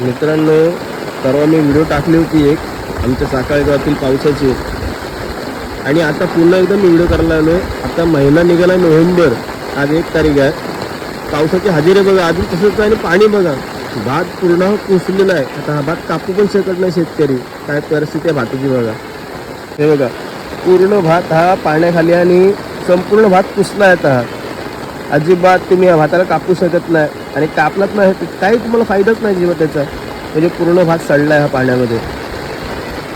मित्रांनो, परवा मी व्हिडिओ टाकली होती एक आमच्या साकाळ गावातील पावसाची, आणि आता पुन्हा एकदा मी व्हिडिओ करायला आलो. आता महिना निघाला नोव्हेंबर, आज 1 तारीख आहे. पावसाची हजेरी बघा अजून तसंच आहे आणि पाणी बघा. भात पूर्ण कुसलेला आहे. आता हा भात कापू पण शकत नाही शेतकरी. काय परिस्थिती आहे भाताची बघा. हे बघा पूर्ण भात हा पाण्याखाली आणि संपूर्ण भात कुसला आहे. आता अजिबात तुम्ही या भाताला कापू शकत नाही आणि कापलाच नाही काही तुम्हाला फायदाच नाही जीवा त्याचा. म्हणजे पूर्ण भात सडला आहे हा पाण्यामध्ये.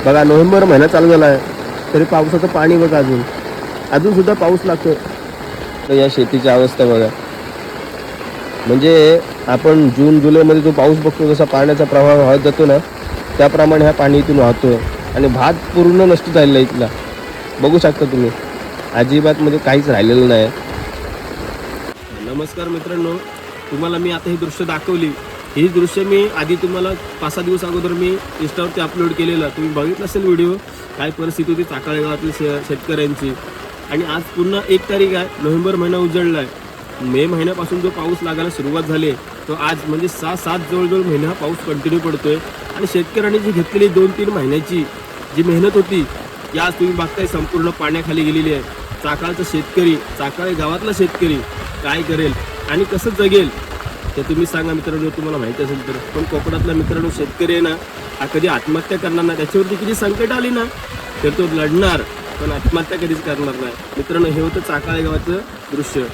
बघा नोव्हेंबर महिना चालू झाला आहे तरी पावसाचं पाणी बघा अजून सुद्धा पाऊस लागतो. तर या शेतीची अवस्था बघा. म्हणजे आपण जून जुलैमध्ये जो पाऊस बघतो जसा पाण्याचा प्रवाह वाहत जातो ना त्याप्रमाणे हा पाणी इथून वाहतोय आणि भात पूर्ण नष्ट झालेला आहे इथला. बघू शकता तुम्ही अजिबात म्हणजे काहीच राहिलेलं नाही. नमस्कार मित्रांनो, तुम्हाला मी आता ही दृश्य दाखवली. ही दृश्य मी आधी तुम्हाला 5-6 दिवस अगोदर मी इंस्टावरती अपलोड केलेलं. तुम्ही बघितलं असेल व्हिडिओ. काय परिस्थिती होती साकाळ गावातील शेतकऱ्यांची. आणि आज पुन्हा 1 तारीख आहे. नोव्हेंबर महिना उजळला आहे. मे महिन्यापासून जो पाऊस लागायला सुरुवात झाली तो आज म्हणजे 6-7 जवळजवळ महिना पाऊस कंटिन्यू पडतोय. आणि शेतकऱ्यांनी जी घेतलेली 2-3 महिन्याची जी मेहनत होती ती आज तुम्ही बघताय संपूर्ण पाण्याखाली गेलेली आहे. साकाळचा शेतकरी, साकाळ गावातला शेतकरी काय करेल आणि कसं जगेल ते तुम्ही सांगा मित्रांनो. तुम्हाला माहिती असेल तर. पण कोकणातला मित्रांनो शेतकरी आहे ना हा कधी आत्महत्या करणार नाही. त्याच्यावरती किती संकट आली ना तर तो लढणार, पण आत्महत्या कधीच करणार नाही. मित्रांनो हे होतं साकाळ गावाचं दृश्य.